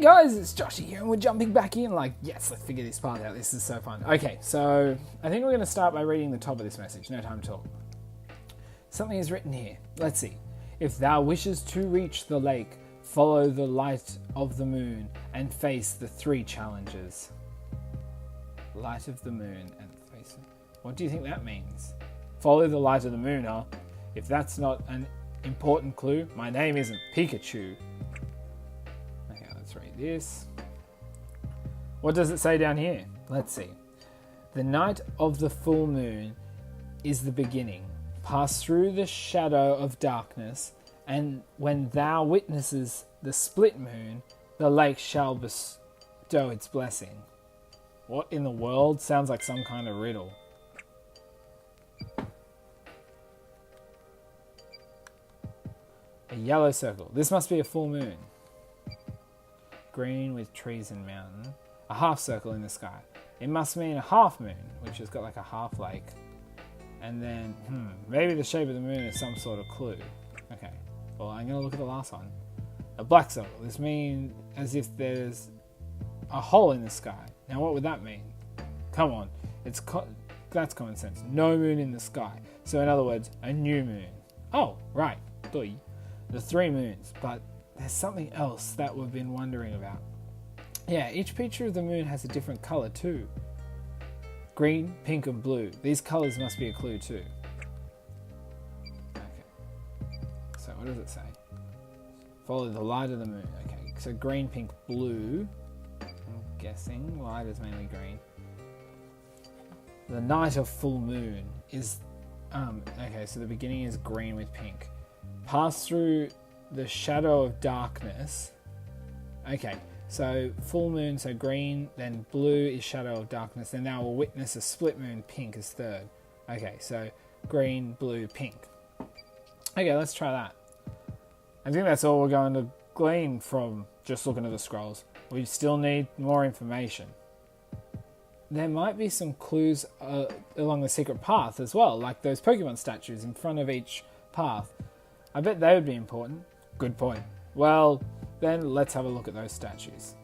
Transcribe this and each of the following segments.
guys, it's Joshy here and we're jumping back in like, yes, let's figure this part out. This is so fun. Okay, so I think we're going to start by reading the top of this message. No time to talk. Something is written here. Let's see. If thou wishes to reach the lake, follow the light of the moon and face the 3 challenges. Light of the moon and face it. What do you think that means? Follow the light of the moon, huh? If that's not an important clue, my name isn't Pikachu. Okay, let's read this. What does it say down here? Let's see. The night of the full moon is the beginning. Pass through the shadow of darkness, and when thou witnesses the split moon, the lake shall bestow its blessing. What in the world? Sounds like some kind of riddle. A yellow circle. This must be a full moon. Green with trees and mountain. A half circle in the sky. It must mean a half moon, which has got like a half lake. And then, maybe the shape of the moon is some sort of clue. Okay, well, I'm going to look at the last one. A black circle. This means as if there's a hole in the sky. Now, what would that mean? Come on, that's common sense. No moon in the sky. So, in other words, a new moon. Oh, right. The 3 moons. But there's something else that we've been wondering about. Yeah, each picture of the moon has a different color too. Green, pink, and blue. These colors must be a clue too. Okay. So what does it say? Follow the light of the moon. Okay, so green, pink, blue. I'm guessing light is mainly green. The night of full moon is... okay, so the beginning is green with pink. Pass through the shadow of darkness. Okay. So full moon, so green, then blue is shadow of darkness, then now we'll witness a split moon, pink is 3rd. Okay, so green, blue, pink. Okay, let's try that. I think that's all we're going to glean from just looking at the scrolls. We still need more information. There might be some clues along the secret path as well, like those Pokemon statues in front of each path. I bet they would be important. Good point. Well, then let's have a look at those statues.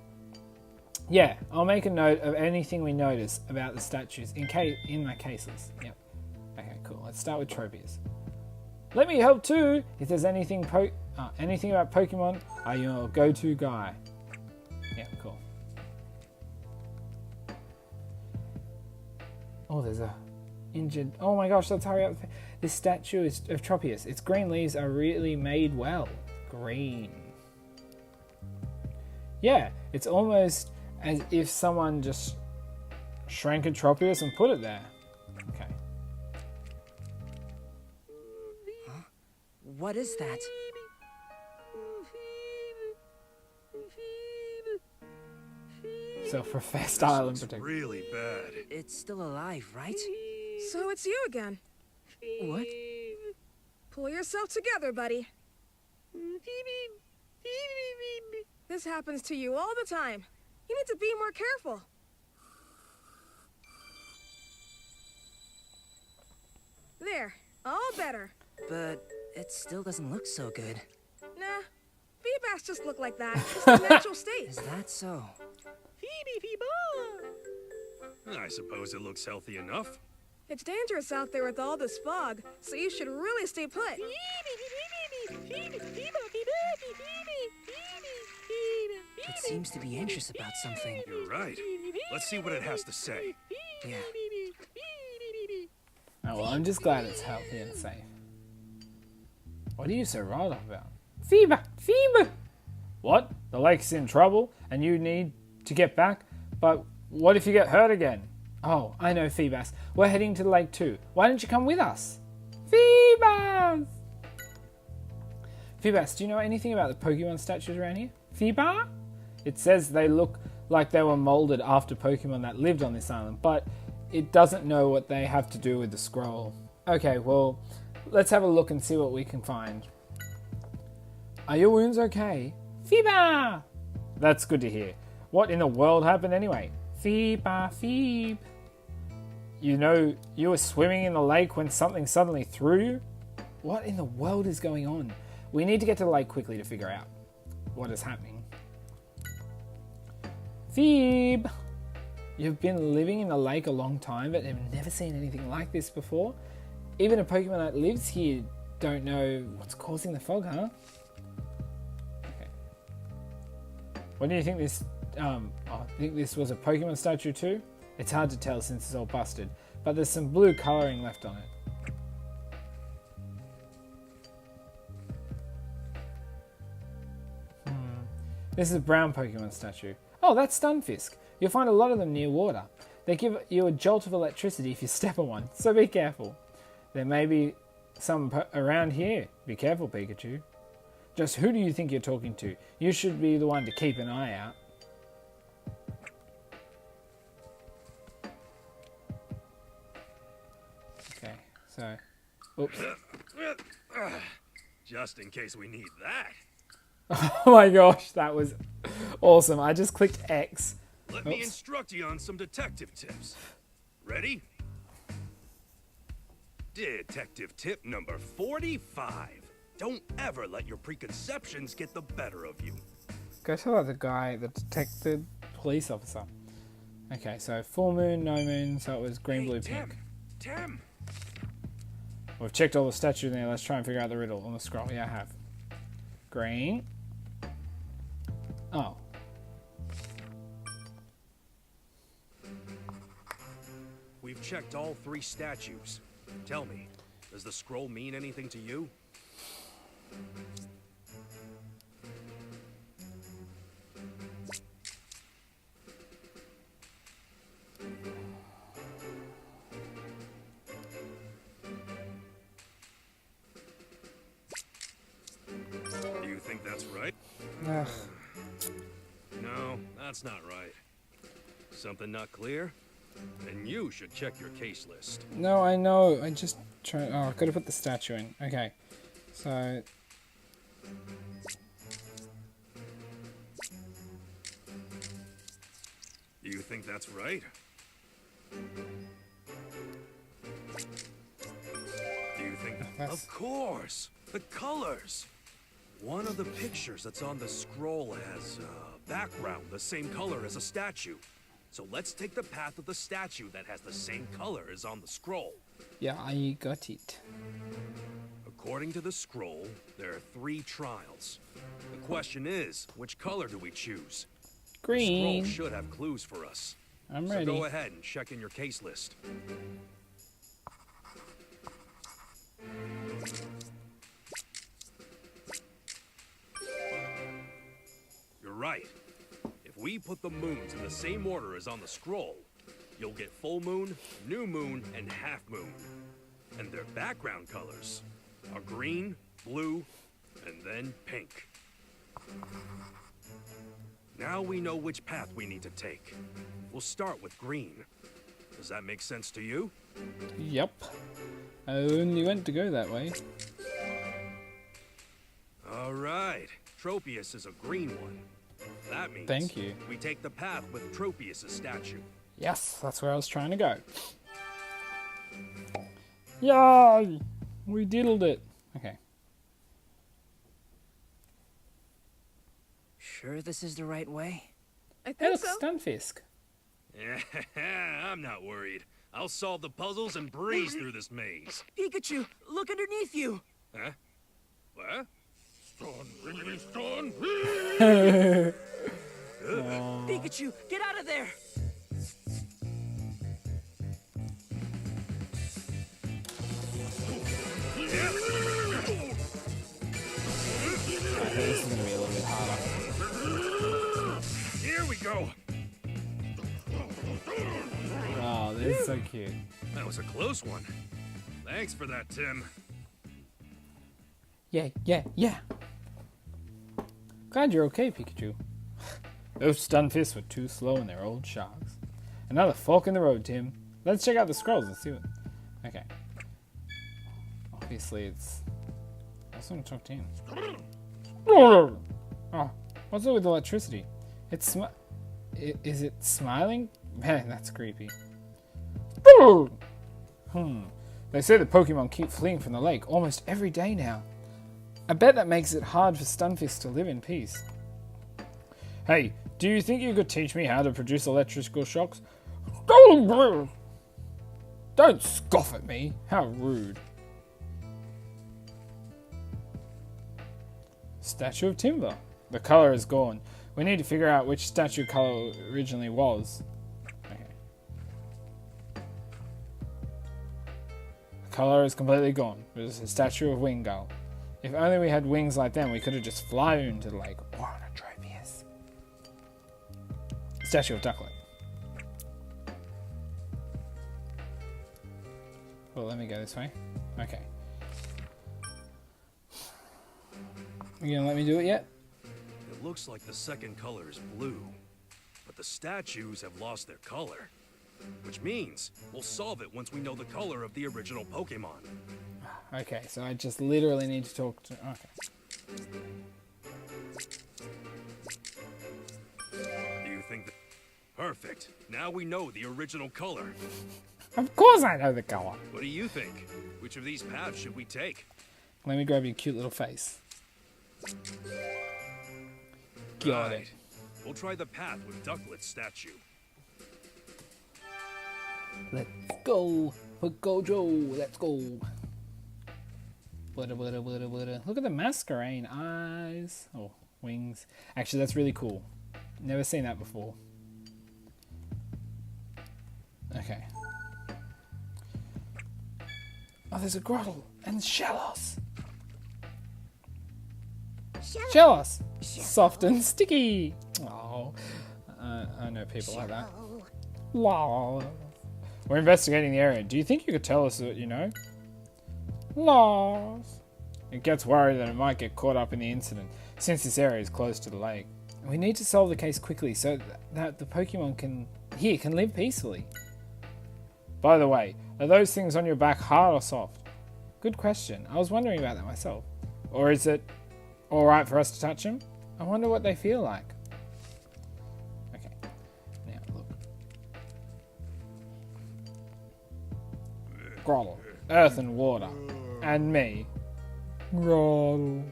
Yeah, I'll make a note of anything we notice about the statues in my cases. Yep. Okay, cool. Let's start with Tropius. Let me help too. If there's anything about Pokemon, I'm your go-to guy. Yeah, cool. Oh, there's a injured... Oh my gosh, let's hurry up. This statue is of Tropius. Its green leaves are really made well. Green. Yeah, it's almost as if someone just shrank a Tropius and put it there. Okay. Huh? What is that? Self-professed island It's protector. really bad. It's still alive, right? So it's you again. What? Pull yourself together, buddy. This happens to you all the time. You need to be more careful. There, all better. But it still doesn't look so good. Nah, Feebas just look like that. It's the natural state. Is that so? I suppose it looks healthy enough. It's dangerous out there with all this fog, so you should really stay put. It seems to be anxious about something. You're right. Let's see what it has to say. Yeah. Oh, well, I'm just glad it's healthy and safe. What are you so riled up about? Fever! Fever! What? The lake's in trouble and you need to get back? But what if you get hurt again? Oh, I know, Feebas. We're heading to the lake too. Why don't you come with us? Feebas! Feebas, do you know anything about the Pokemon statues around here? Feebas? It says they look like they were molded after Pokemon that lived on this island, but it doesn't know what they have to do with the scroll. Okay, well, let's have a look and see what we can find. Are your wounds okay? Feebas! That's good to hear. What in the world happened anyway? Feebas, Feeb. You know, you were swimming in the lake when something suddenly threw you? What in the world is going on? We need to get to the lake quickly to figure out what is happening. Phoebe! You've been living in the lake a long time, but have never seen anything like this before? Even a Pokemon that lives here don't know what's causing the fog, huh? Okay. What do you think this... I think this was a Pokemon statue too? It's hard to tell since it's all busted, but there's some blue colouring left on it. This is a brown Pokemon statue. Oh, that's Stunfisk. You'll find a lot of them near water. They give you a jolt of electricity if you step on one, so be careful. There may be some around here. Be careful, Pikachu. Just who do you think you're talking to? You should be the one to keep an eye out. Okay, so... Oops. Just in case we need that. Oh my gosh, that was awesome. I just clicked X. Let me instruct you on some detective tips. Ready? Detective tip number 45. Don't ever let your preconceptions get the better of you. Go tell the guy, the detective police officer. Okay, so full moon, no moon, so it was green, blue, pink. Tim! We've checked all the statues there. Let's try and figure out the riddle on the scroll. Yeah, I have. Green. Oh. We've checked all 3 statues. Tell me, does the scroll mean anything to you? Do you think that's right? Ugh. No, that's not right. Something not clear? Then you should check your case list. No, I know. I just try. Oh, I've got to put the statue in. Okay. So. Do you think that's right? Do you think... Of course! The colors! One of the pictures that's on the scroll has a background the same color as a statue. So let's take the path of the statue that has the same color as on the scroll. Yeah, I got it. According to the scroll, there are 3 trials. The question is, which color do we choose? Green. The scroll should have clues for us. I'm so ready. go ahead and check in your case list. You're right. If we put the moons in the same order as on the scroll, you'll get full moon, new moon, and half moon. And their background colors are green, blue, and then pink. Now we know which path we need to take. We'll start with green. Does that make sense to you? Yep. I only went to go that way. All right. Tropius is a green one. That means Thank you. we take the path with Tropius' statue. Yes, that's where I was trying to go. Yay! We diddled it. Okay. Sure this is the right way? I Hey, think look, so. Stunfisk. I'm not worried. I'll solve the puzzles and breeze through this maze. Pikachu, look underneath you! Huh? What? Pikachu, get out of there! Okay, this is going to be a little bit harder. Here we go. Oh, this is so cute. That was a close one. Thanks for that, Tim. Yeah, yeah, yeah. Glad you're okay, Pikachu. Those Stunfists were too slow in their old sharks. Another fork in the road, Tim. Let's check out the scrolls and see what... Okay. Obviously, it's... I just want to talk to him. Oh, what's it with electricity? It's Is it smiling? Man, that's creepy. They say the Pokemon keep fleeing from the lake almost every day now. I bet that makes it hard for Stunfisk to live in peace. Hey, Do you think you could teach me how to produce electrical shocks? Don't scoff at me. How rude. Statue of Timber. The color is gone. We need to figure out which statue color originally was. Okay. The color is completely gone. It's a statue of Wingull. If only we had wings like them, we could have just flown to the lake. Or on a Tropius. Statue of Ducklet. Well, let me go this way. Okay. You gonna let me do it yet? It looks like the second color is blue, but the statues have lost their color. Which means we'll solve it once we know the color of the original Pokemon. Okay, so I just literally need to talk to... Okay. Do you think that... Perfect. Now we know the original color. Of course I know the color. What do you think? Which of these paths should we take? Let me grab your cute little face. Got Right. it. We'll try the path with Ducklet's statue. Let's go. Gojo. Let's go. Look at the masquerade eyes. Oh, wings. Actually, that's really cool. Never seen that before. Okay. Oh, there's a grottle and Shellos. Shellos. Soft and sticky. Oh, I know people like that. Wow. We're investigating the area. Do you think you could tell us what you know? Lost. It gets worried that it might get caught up in the incident, since this area is close to the lake. We need to solve the case quickly so that the Pokemon can live peacefully. By the way, are those things on your back hard or soft? Good question. I was wondering about that myself. Or is it alright for us to touch them? I wonder what they feel like. Okay. Now, look. Grottle. Earth and water. And me. Grottle.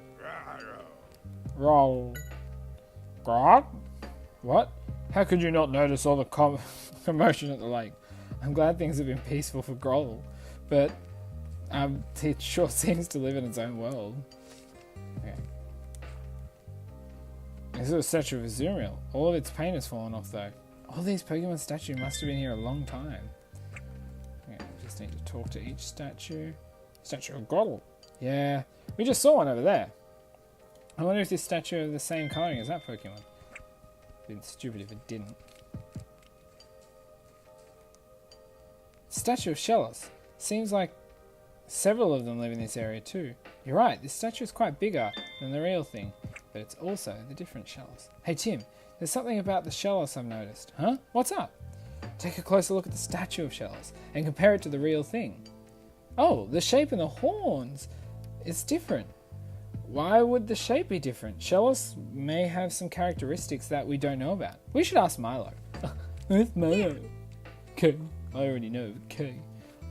Roll. Grot? What? How could you not notice all the commotion at the lake? I'm glad things have been peaceful for Grottle, but it sure seems to live in its own world. Okay. This is a statue of Azurill. All of its paint has fallen off though. All these Pokemon statues must have been here a long time. Okay, just need to talk to each statue. Statue of Grottle. Yeah, we just saw one over there. I wonder if this statue is the same coloring as that Pokemon. It'd be stupid if it didn't. Statue of Shellos. Seems like several of them live in this area too. You're right, this statue is quite bigger than the real thing, but it's also the different Shellos. Hey Tim, there's something about the Shellos I've noticed. Huh? What's up? Take a closer look at the statue of Shellos and compare it to the real thing. Oh, the shape and the horns is different. Why would the shape be different? Shellos may have some characteristics that we don't know about. We should ask Milo. Where's Milo? Okay, I already know. Okay.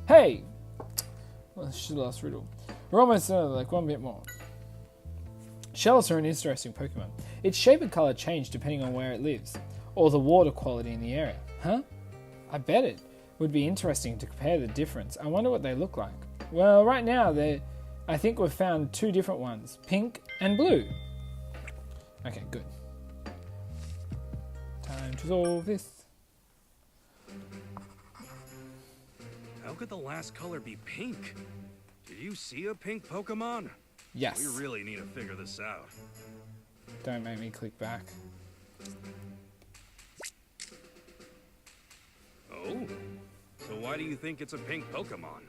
Hey! Well, that's the last riddle. We're almost done, like one bit more. Shellos are an interesting Pokemon. Its shape and colour change depending on where it lives, or the water quality in the area. Huh? I bet it would be interesting to compare the difference. I wonder what they look like. Well, right now, I think we've found two different ones, pink and blue. Okay, good. Time to solve this. How could the last color be pink? Did you see a pink Pokemon? Yes. We really need to figure this out. Don't make me click back. Oh? So why do you think it's a pink Pokemon?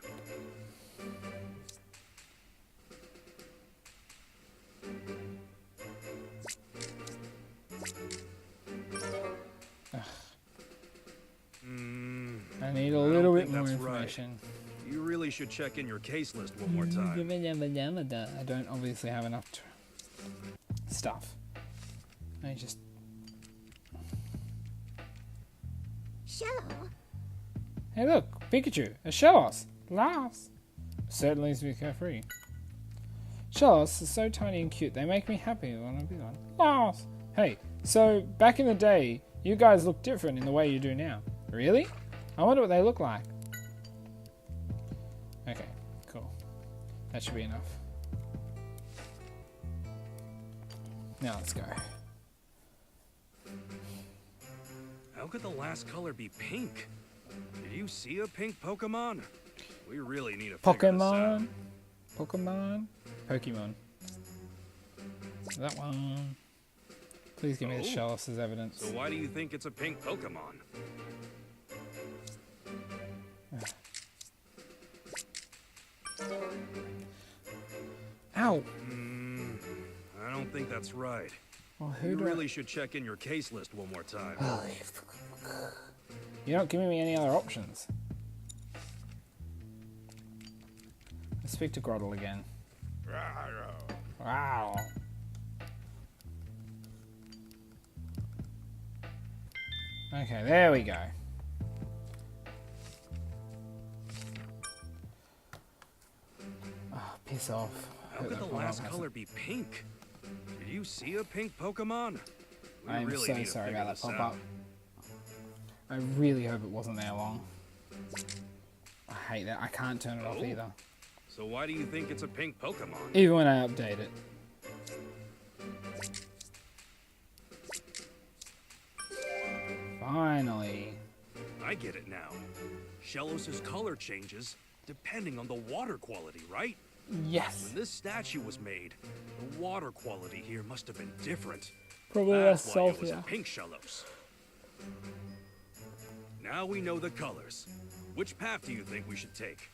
I need a little bit more that's information. Right. You really should check in your case list one more time. I don't obviously have enough stuff. I just... Shello. Hey look, Pikachu, a Shellos. Laughs. Certainly is to be carefree. Shellos are so tiny and cute, they make me happy when I be one. Laughs. Hey, So, back in the day, you guys looked different in the way you do now. Really? I wonder what they look like. Okay, cool. That should be enough. Now let's go. How could the last color be pink? Did you see a pink Pokemon? We really need to figure this out. Pokemon. That one. Please give me the Shellos as evidence. So why do you think it's a pink Pokemon? Ow! I don't think that's right. Well, You really should check in your case list one more time. You're not giving me any other options. Let's speak to Grottle again. Wow. Okay, there we go. Oh, piss off. How could the last color be pink? Did you see a pink Pokemon? We I'm really so need to sorry figure about that this pop-up. out. I really hope it wasn't there long. I hate that. I can't turn it off either. So why do you think it's a pink Pokemon? Even when I update it. Finally. I get it now. Shellos' color changes depending on the water quality, right? Yes. When this statue was made, the water quality here must have been different. Probably less That's why it was salty. a pink Shellos. Now we know the colors. Which path do you think we should take?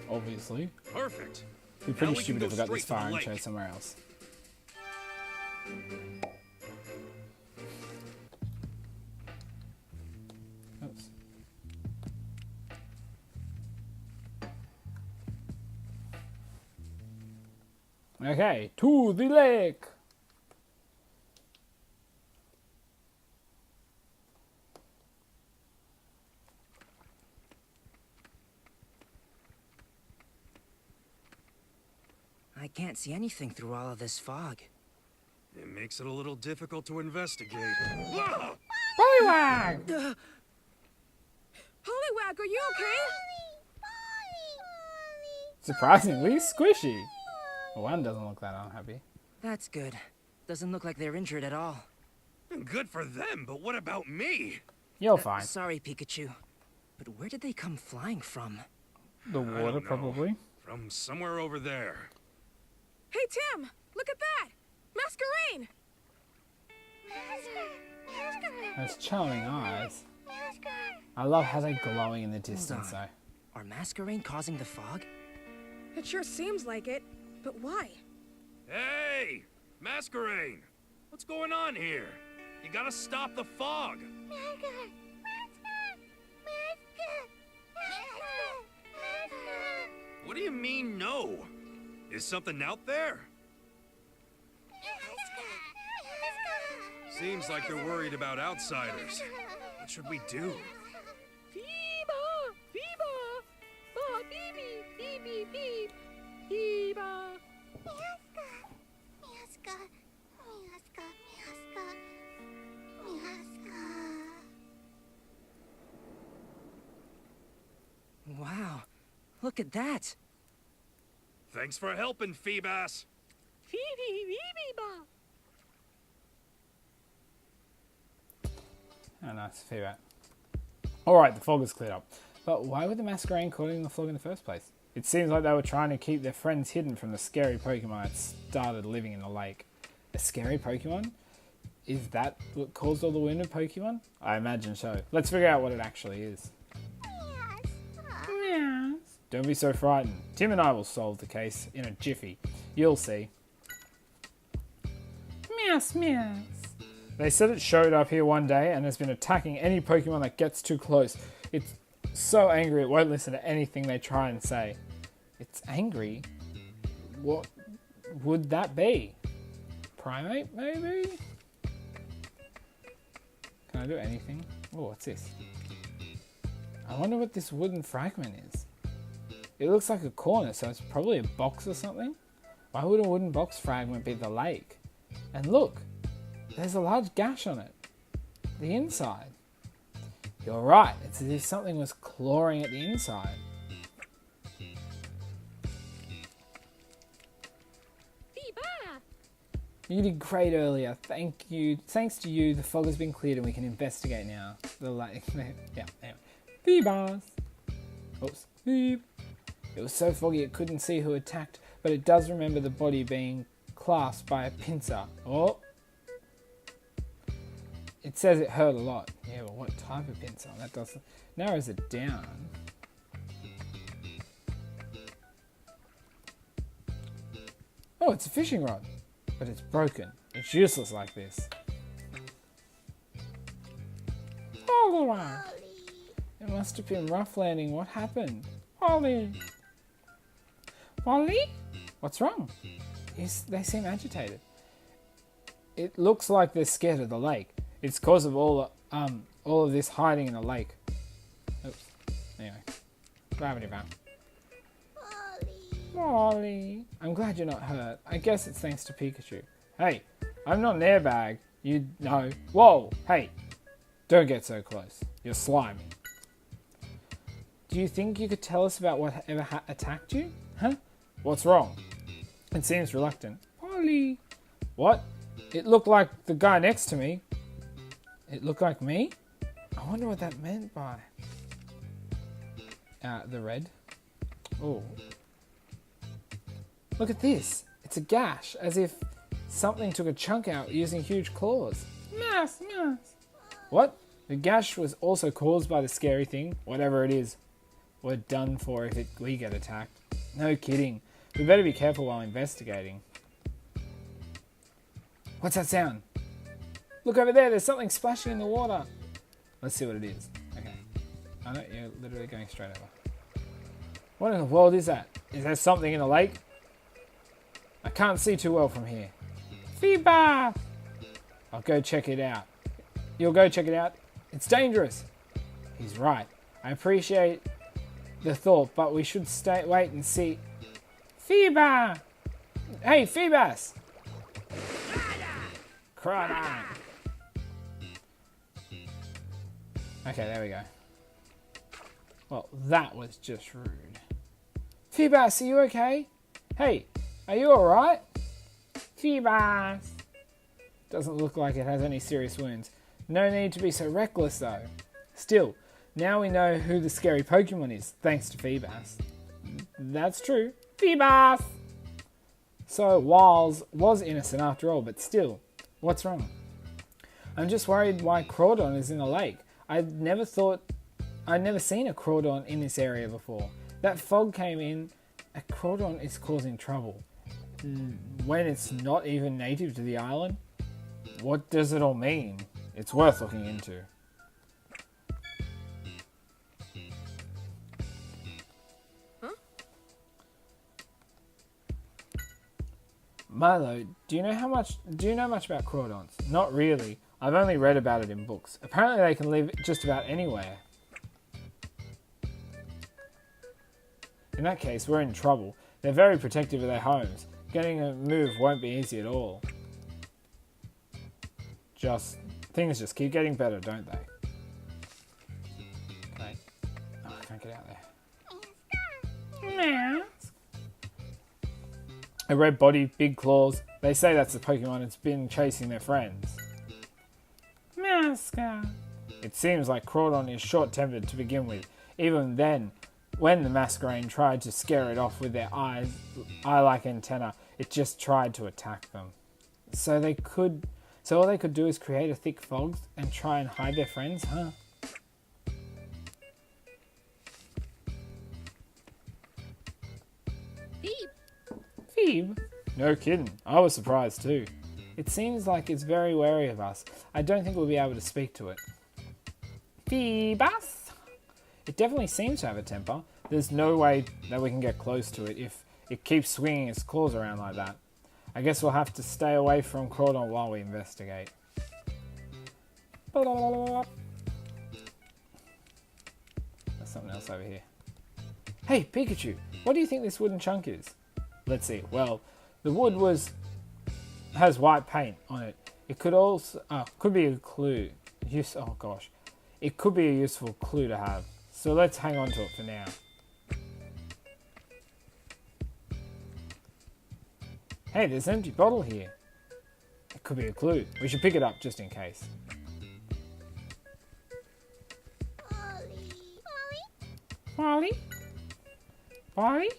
Obviously. Perfect. It'd be Now pretty we stupid can if we go got this straight to far the and chose lake. somewhere else. Oops. Okay, to the lake! I can't see anything through all of this fog. It makes it a little difficult to investigate. Whoa! Bullywag! Poliwag, are you okay? Surprisingly squishy. One doesn't look that unhappy. That's good. Doesn't look like they're injured at all. Good for them, but what about me? You're fine. Sorry, Pikachu. But where did they come flying from? The I water, don't know. probably. From somewhere over there. Hey, Tim, look at that! Masquerain! Those charming eyes. I love how they're glowing in the distance, though. Are Masquerain causing the fog? It sure seems like it, but why? Hey! Masquerain! What's going on here? You gotta stop the fog! What do you mean, no? Is something out there? Seems like they're worried about outsiders. What should we do? Feeba! Feeba! Ba beep beep beep beep! Feeba! Wow, look at that. Thanks for helping, Feebas. Phoebe! Phoebe! Oh, nice. Feedback. Alright, the fog is cleared up. But why were the Masquerain caught in the fog in the first place? It seems like they were trying to keep their friends hidden from the scary Pokemon that started living in the lake. A scary Pokemon? Is that what caused all the wounded Pokemon? I imagine so. Let's figure out what it actually is. Don't be so frightened. Tim and I will solve the case in a jiffy. You'll see. Mouse, mouse. They said it showed up here one day and has been attacking any Pokemon that gets too close. It's so angry it won't listen to anything they try and say. It's angry? What would that be? Primate, maybe? Can I do anything? Oh, what's this? I wonder what this wooden fragment is. It looks like a corner, so it's probably a box or something. Why would a wooden box fragment be the lake? And look, there's a large gash on it. The inside. You're right, it's as if something was clawing at the inside. You did great earlier. Thank you. Thanks to you, the fog has been cleared and we can investigate now. The lake. Yeah, anyway. Phoebus. Oops. Phoebe. It was so foggy it couldn't see who attacked, but it does remember the body being clasped by a pincer. Oh. It says it hurt a lot. Yeah, but what type of pincer? That doesn't... narrows it down. Oh, it's a fishing rod. But it's broken. It's useless like this. Holly! It must have been rough landing. What happened? Holly! Holly? What's wrong? They seem agitated. It looks like they're scared of the lake. It's cause of all of this hiding in the lake. Oops. Anyway. Gravity bound. Molly. I'm glad you're not hurt. I guess it's thanks to Pikachu. Hey, I'm not an airbag. You know. Whoa, hey. Don't get so close. You're slimy. Do you think you could tell us about whatever attacked you? Huh? What's wrong? It seems reluctant. Molly. What? It looked like the guy next to me. It looked like me? I wonder what that meant by... the red. Oh. Look at this. It's a gash, as if something took a chunk out using huge claws. Mouse, mouse. What? The gash was also caused by the scary thing, whatever it is. We're done for if we get attacked. No kidding. We better be careful while investigating. What's that sound? Look over there, there's something splashing in the water. Let's see what it is. Okay. I know, you're literally going straight over. What in the world is that? Is there something in the lake? I can't see too well from here. Feedback! I'll go check it out. You'll go check it out? It's dangerous. He's right. I appreciate the thought, but we should wait and see. Feedback! Hey, Phoebus! Cry. Okay, there we go. Well, that was just rude. Phoebus, are you okay? Hey, are you alright? Phoebus! Doesn't look like it has any serious wounds. No need to be so reckless though. Still, now we know who the scary Pokemon is, thanks to Phoebus. That's true. Phoebus! So, Wiles was innocent after all, but still, what's wrong? I'm just worried why Crawdon is in the lake. I'd never seen a Crawdon in this area before. That fog came in, a Crawdon is causing trouble. When it's not even native to the island? What does it all mean? It's worth looking into. Huh? Milo, do you know much about Crawdons? Not really. I've only read about it in books. Apparently they can live just about anywhere. In that case, we're in trouble. They're very protective of their homes. Getting a move won't be easy at all. Things just keep getting better, don't they? Okay. Oh, I can't get out there. A red body, big claws. They say that's the Pokemon that's been chasing their friends. Masca. It seems like Crawdon is short-tempered to begin with. Even then, when the Masquerain tried to scare it off with their eye-like antenna, it just tried to attack them. So all they could do is create a thick fog and try and hide their friends, huh? Phoebe? No kidding. I was surprised too. It seems like it's very wary of us. I don't think we'll be able to speak to it. Phoebus? It definitely seems to have a temper. There's no way that we can get close to it if it keeps swinging its claws around like that. I guess we'll have to stay away from Crawdon while we investigate. There's something else over here. Hey, Pikachu, what do you think this wooden chunk is? Let's see. Well, The wood has white paint on it. It could also could be a clue. Oh gosh, it could be a useful clue to have. So let's hang on to it for now. Hey, there's an empty bottle here. It could be a clue. We should pick it up just in case. Molly? Molly?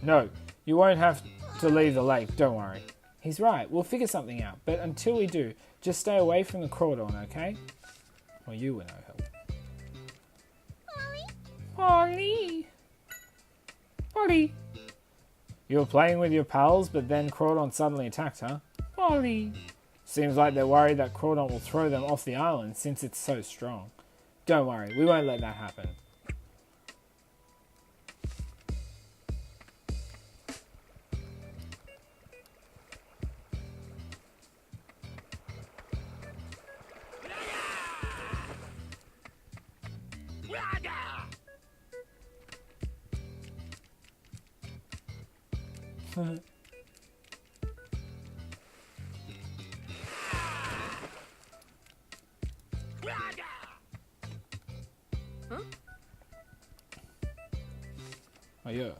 No, you won't have to leave the lake, don't worry. He's right, we'll figure something out. But until we do, just stay away from the crawdon, okay? Well, you were no help. Molly? Molly? You were playing with your pals, but then Crawdon suddenly attacked, huh? Molly. Seems like they're worried that Crawdon will throw them off the island since it's so strong. Don't worry, we won't let that happen. Huh? Oh yeah.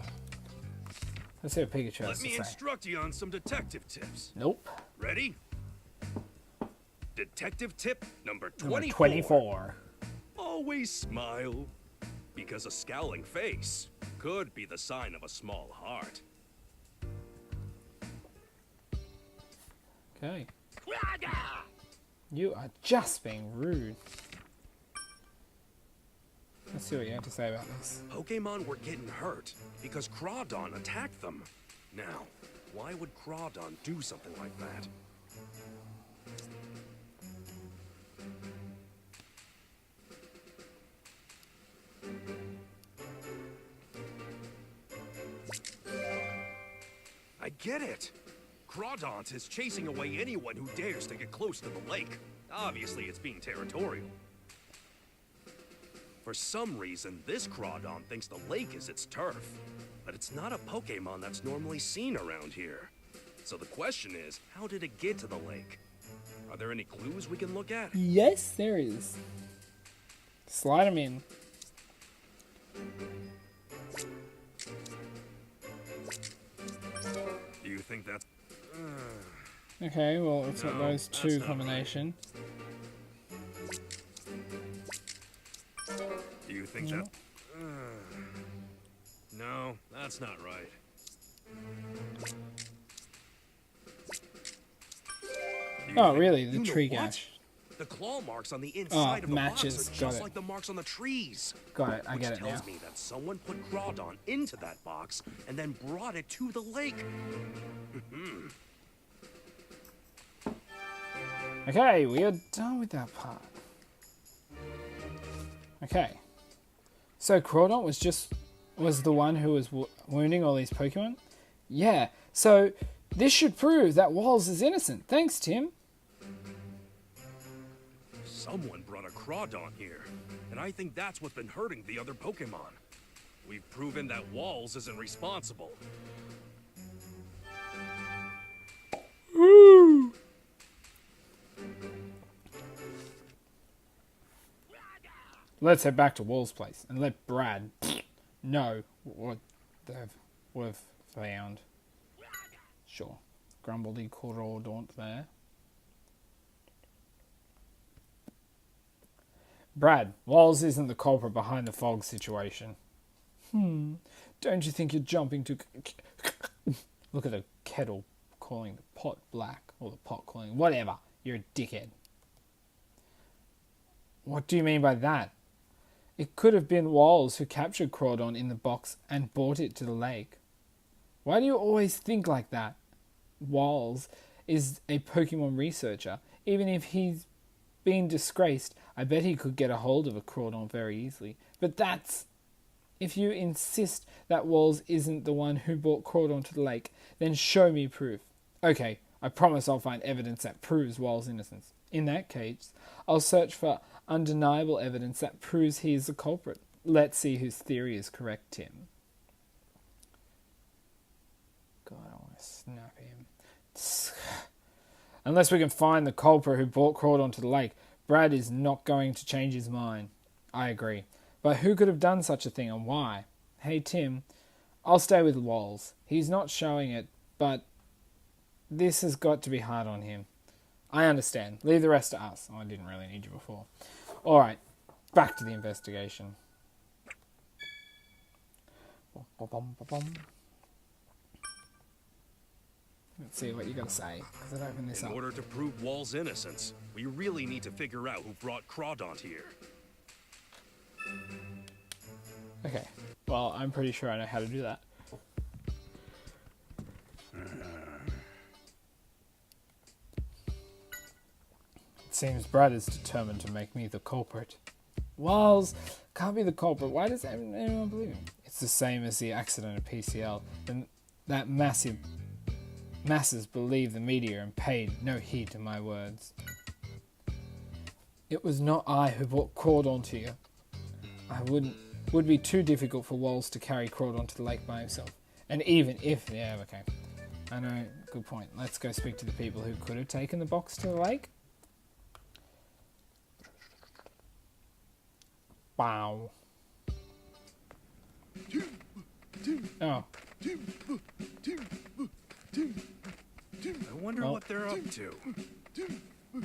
Let's see what Pikachu has Let to me say. instruct you on some detective tips. Nope. Ready? Detective tip number Number 24. 24. Always smile, because a scowling face could be the sign of a small heart. Okay. You are just being rude. Let's see what you have to say about this. Pokemon were getting hurt because Crawdon attacked them. Now, why would Crawdon do something like that? I get it. Crawdon is chasing away anyone who dares to get close to the lake. Obviously, it's being territorial. For some reason, this Crawdon thinks the lake is its turf. But it's not a Pokemon that's normally seen around here. So the question is, how did it get to the lake? Are there any clues we can look at? Yes, there is. Slide him in. Do you think that's... Okay, well, it's got No, those that's two not combination. Do you think that... No, that's not right. Do you Oh, think- really? The You know tree what? gash. The claw marks on the inside of the matches. box are Got just it. like the marks on the trees. Got it. I Which get it now. tells me that someone put Crawdon into that box and then brought it to the lake. Okay, we are done with that part. Okay. So Crawdon was the one who was wounding all these Pokemon? Yeah. So this should prove that Walls is innocent. Thanks, Tim. Someone brought a Crawdon here, and I think that's what's been hurting the other Pokemon. We've proven that Walls isn't responsible. Let's head back to Wall's place and let Brad know what we've found. Sure. Grumbledy Crawdon there. Brad, Walls isn't the culprit behind the fog situation. Don't you think you're jumping to... Look at the kettle calling the pot black, or the pot calling... Whatever. You're a dickhead. What do you mean by that? It could have been Walls who captured Crawdon in the box and brought it to the lake. Why do you always think like that? Walls is a Pokemon researcher. Even if he's been disgraced, I bet he could get a hold of a Crawdon very easily. But that's... If you insist that Walls isn't the one who brought Crawdon to the lake, then show me proof. Okay, I promise I'll find evidence that proves Walls' innocence. In that case, I'll search for undeniable evidence that proves he is the culprit. Let's see whose theory is correct, Tim. God, I want to snap him. Unless we can find the culprit who crawled onto the lake, Brad is not going to change his mind. I agree. But who could have done such a thing and why? Hey, Tim, I'll stay with Walls. He's not showing it, but this has got to be hard on him. I understand. Leave the rest to us. Oh, I didn't really need you before. All right, back to the investigation. Let's see what you got to say. Let's open this In up. order to prove Wall's innocence, we really need to figure out who brought Crawdont here. Okay. Well, I'm pretty sure I know how to do that. It seems Brad is determined to make me the culprit. Walls can't be the culprit. Why does anyone believe him? It's the same as the accident at PCL. And that masses believed the media and paid no heed to my words. It was not I who crawled onto you. Would be too difficult for Walls to carry Crawdont onto the lake by himself. And even if... Yeah, okay. I know, good point. Let's go speak to the people who could have taken the box to the lake. Wow. Oh. I wonder what they're up to.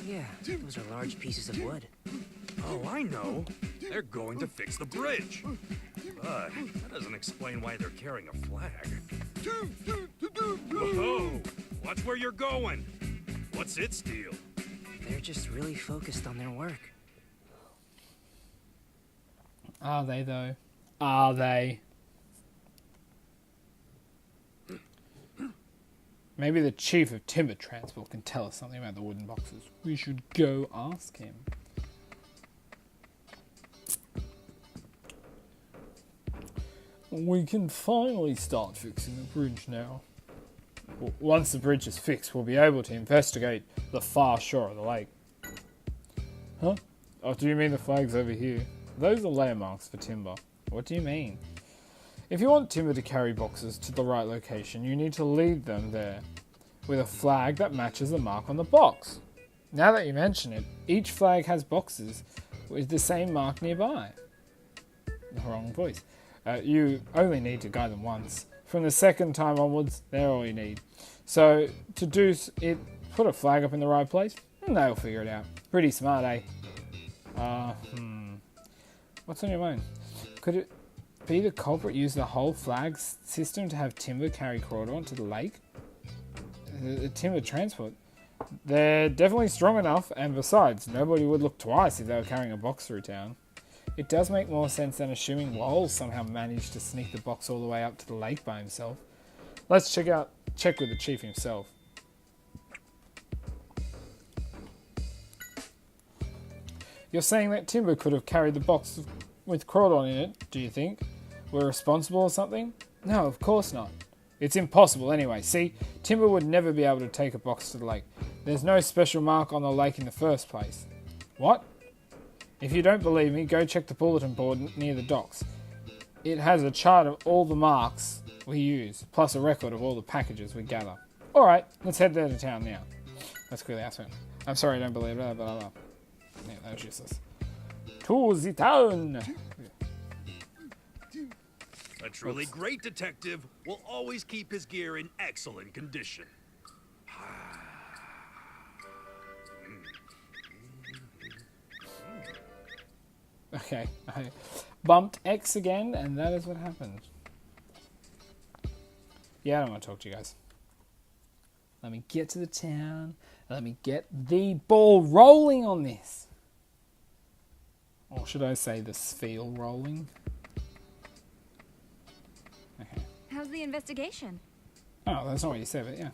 Yeah, those are large pieces of wood. Oh, I know. They're going to fix the bridge. But that doesn't explain why they're carrying a flag. Whoa! Watch where you're going. What's its deal? They're just really focused on their work. Are they, though? Are they? Maybe the chief of timber transport can tell us something about the wooden boxes. We should go ask him. We can finally start fixing the bridge now. Once the bridge is fixed, we'll be able to investigate the far shore of the lake. Huh? Oh, do you mean the flags over here? Those are layer marks for timber. What do you mean? If you want timber to carry boxes to the right location, you need to lead them there with a flag that matches the mark on the box. Now that you mention it, each flag has boxes with the same mark nearby. Wrong voice. You only need to guide them once. From the second time onwards, they're all you need. So, to do it, put a flag up in the right place, and they'll figure it out. Pretty smart, eh? What's on your mind? Could it be the culprit used the whole flag system to have timber carry Crawdont to the lake? The timber transport? They're definitely strong enough, and besides, nobody would look twice if they were carrying a box through town. It does make more sense than assuming Walls somehow managed to sneak the box all the way up to the lake by himself. Let's check with the chief himself. You're saying that Timber could have carried the box with Crawdont in it, do you think? We're responsible or something? No, of course not. It's impossible anyway. See, Timber would never be able to take a box to the lake. There's no special mark on the lake in the first place. What? If you don't believe me, go check the bulletin board near the docks. It has a chart of all the marks we use, plus a record of all the packages we gather. Alright, let's head there to town now. That's clearly answered. I'm sorry, I don't believe that, but yeah, that was useless. To the town! A truly great detective will always keep his gear in excellent condition. Okay, I bumped X again, and that is what happened. Yeah, I don't want to talk to you guys. Let me get to the town. Let me get the ball rolling on this. Or should I say the spheal rolling? Okay. How's the investigation? Oh, that's not what you said, but yeah.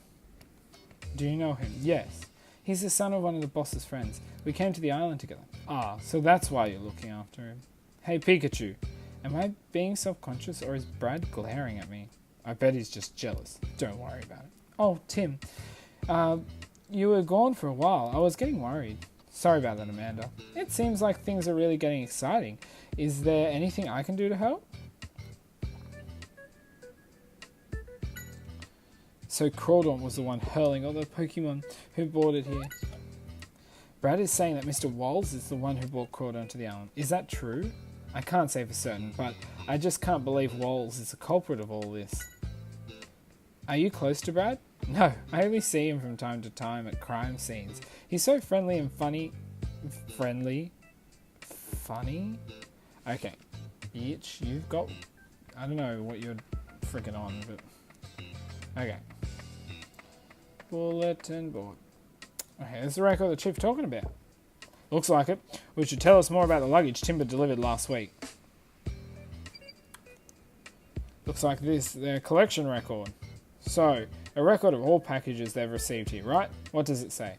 Do you know him? Yes. He's the son of one of the boss's friends. We came to the island together. Ah, so that's why you're looking after him. Hey, Pikachu. Am I being self-conscious or is Brad glaring at me? I bet he's just jealous. Don't worry about it. Oh, Tim. You were gone for a while. I was getting worried. Sorry about that, Amanda. It seems like things are really getting exciting. Is there anything I can do to help? So Crawdaunt was the one hurling all the Pokemon who brought it here. Brad is saying that Mr. Walls is the one who brought Crawdaunt to the island. Is that true? I can't say for certain, but I just can't believe Walls is the culprit of all this. Are you close to Brad? No, I only see him from time to time at crime scenes. He's so friendly and funny. Friendly? Funny? Okay. Itch, you've got... I don't know what you're freaking on, but... Okay. Bulletin board. Okay, this is the record the chief's talking about. Looks like it. Which should tell us more about the luggage Timber delivered last week. Looks like this, their collection record. So, a record of all packages they've received here, right? What does it say?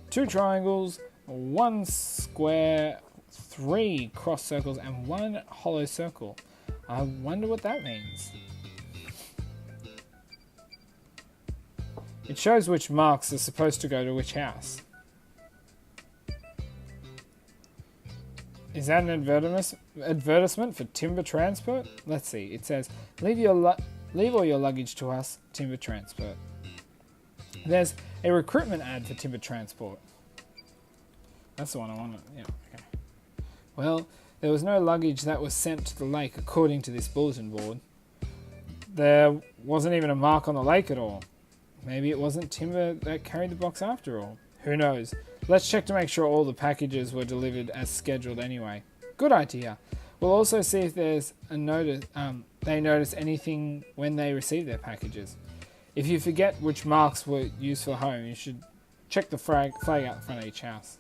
2 triangles, 1 square, 3 cross circles, and 1 hollow circle. I wonder what that means. It shows which marks are supposed to go to which house. Is that an advertisement for Timber Transport? Let's see. It says, leave all your luggage to us, Timber Transport. There's a recruitment ad for Timber Transport. That's the one I wanted. Yeah, okay. Well, there was no luggage that was sent to the lake according to this bulletin board. There wasn't even a mark on the lake at all. Maybe it wasn't Timber that carried the box after all. Who knows? Let's check to make sure all the packages were delivered as scheduled anyway. Good idea. We'll also see if there's a notice. They notice anything when they receive their packages. If you forget which marks were used for home, you should check the flag out in front of each house.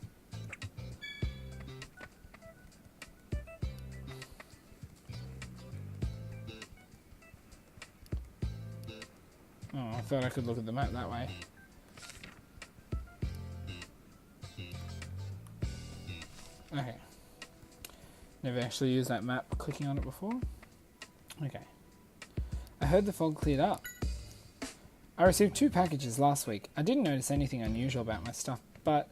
Oh, I thought I could look at the map that way. Okay. Never actually used that map clicking on it before. Okay. I heard the fog cleared up. I received 2 packages last week. I didn't notice anything unusual about my stuff, but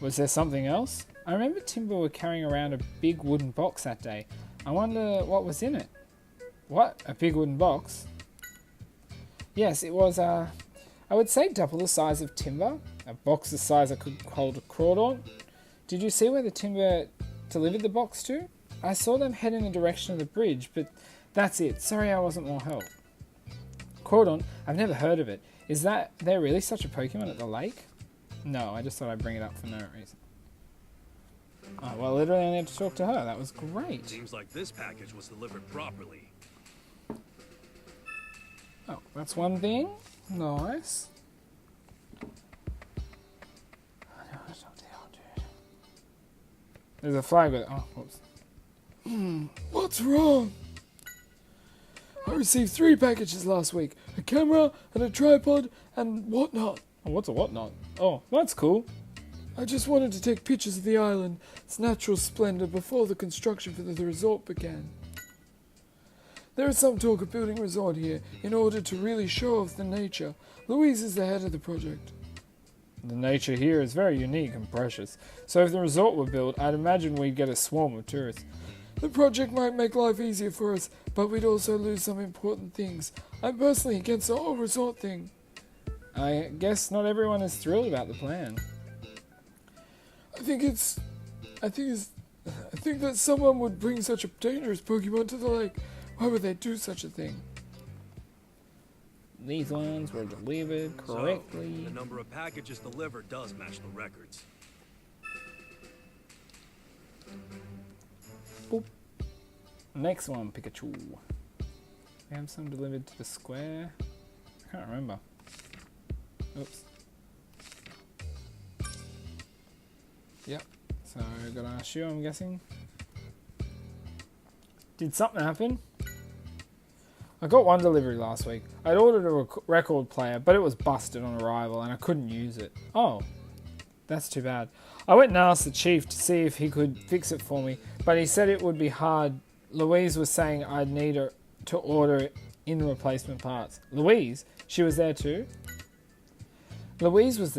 was there something else? I remember Timber were carrying around a big wooden box that day. I wonder what was in it. What? A big wooden box? Yes, it was, I would say double the size of Timber. A box the size I could hold a Crawdaunt. Did you see where the Timber delivered the box to? I saw them head in the direction of the bridge, but that's it. Sorry I wasn't more help. Crawdaunt, I've never heard of it. Is there really such a Pokemon at the lake? No, I just thought I'd bring it up for no reason. Oh, well, literally I only had to talk to her. That was great. Seems like this package was delivered properly. Oh, that's one thing. Nice. There's a flag with it. Oh, whoops. What's wrong? I received 3 packages last week. A camera and a tripod and whatnot. Oh, what's a whatnot? Oh, that's cool. I just wanted to take pictures of the island, its natural splendor before the construction for the resort began. There is some talk of building a resort here in order to really show off the nature. Louise is the head of the project. The nature here is very unique and precious, so if the resort were built, I'd imagine we'd get a swarm of tourists. The project might make life easier for us, but we'd also lose some important things. I'm personally against the whole resort thing. I guess not everyone is thrilled about the plan. I think that someone would bring such a dangerous Pokemon to the lake. Why would they do such a thing? These ones were delivered correctly. So, the number of packages delivered does match the records. Boop. Next one, Pikachu. We have some delivered to the square. I can't remember. Oops. Yep. So, got our shoe, I'm guessing. Did something happen? I got one delivery last week. I'd ordered a record player, but it was busted on arrival and I couldn't use it. Oh, that's too bad. I went and asked the chief to see if he could fix it for me, but he said it would be hard. Louise was saying I'd need her to order in replacement parts. Louise? She was there too? Louise was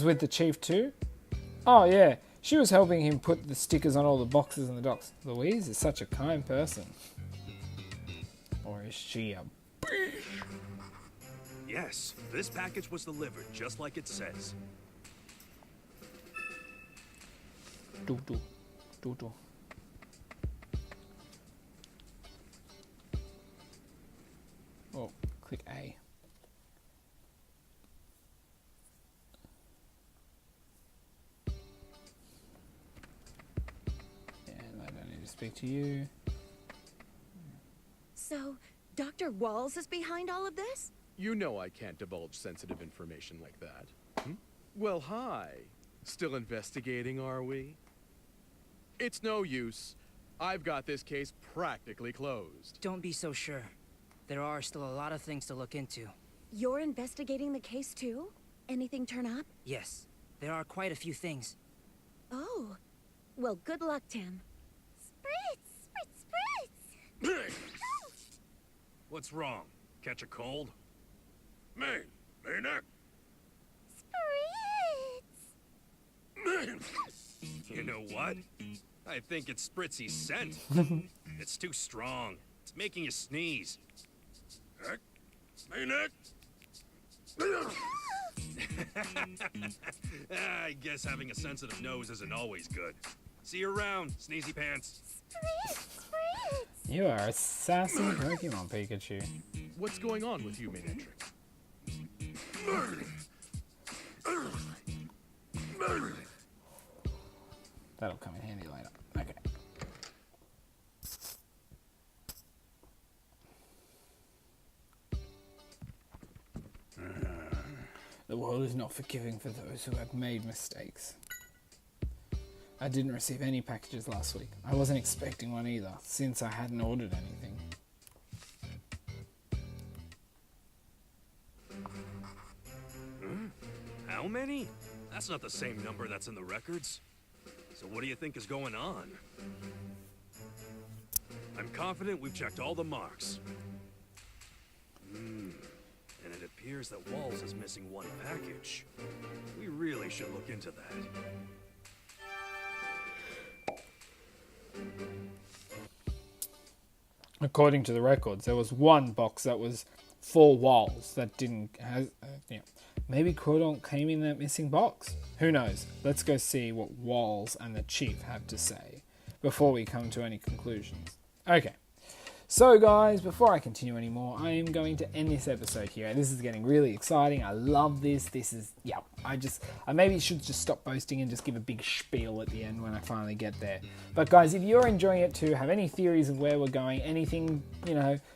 with the chief too? Oh yeah, she was helping him put the stickers on all the boxes and the docks. Louise is such a kind person. Or is she a bitch? Yes, this package was delivered just like it says. Do. Oh, click A. And I don't need to speak to you. So, Dr. Walls is behind all of this? You know I can't divulge sensitive information like that. Well, hi. Still investigating, are we? It's no use. I've got this case practically closed. Don't be so sure. There are still a lot of things to look into. You're investigating the case too? Anything turn up? Yes, there are quite a few things. Oh. Well, good luck, Tim. Spritz! What's wrong? Catch a cold? Maynard? You know what? I think it's Spritzy's scent. It's too strong. It's making you sneeze. Maynard? I guess having a sensitive nose isn't always good. See you around, sneezy pants. You are a sassy Pokemon, Pikachu. What's going on with you, Maynard? That'll come in handy later. Okay. The world is not forgiving for those who have made mistakes. I didn't receive any packages last week. I wasn't expecting one either, since I hadn't ordered anything. How many? That's not the same number that's in the records. So what do you think is going on? I'm confident we've checked all the marks. And it appears that Walls is missing one package. We really should look into that. According to the records, there was one box that was 4 walls that didn't have. Maybe Cordon came in that missing box. Who knows? Let's go see what Walls and the Chief have to say before we come to any conclusions. Okay. So guys, before I continue anymore, I am going to end this episode here. This is getting really exciting. I love this. This is, I maybe should just stop boasting and just give a big spiel at the end when I finally get there. But guys, if you're enjoying it too, have any theories of where we're going, anything,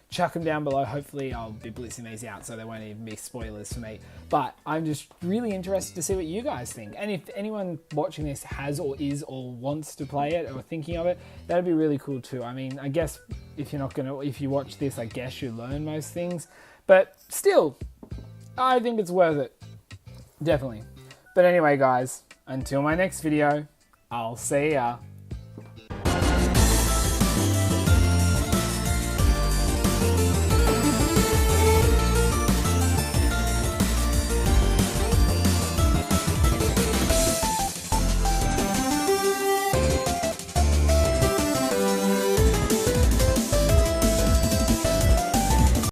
chuck them down below. Hopefully I'll be blitzing these out so there won't even be spoilers for me. But I'm just really interested to see what you guys think. And if anyone watching this has or is or wants to play it or thinking of it, that'd be really cool too. I mean, I guess if you watch this, I guess you learn most things. But still, I think it's worth it. Definitely. But anyway, guys, until my next video, I'll see ya.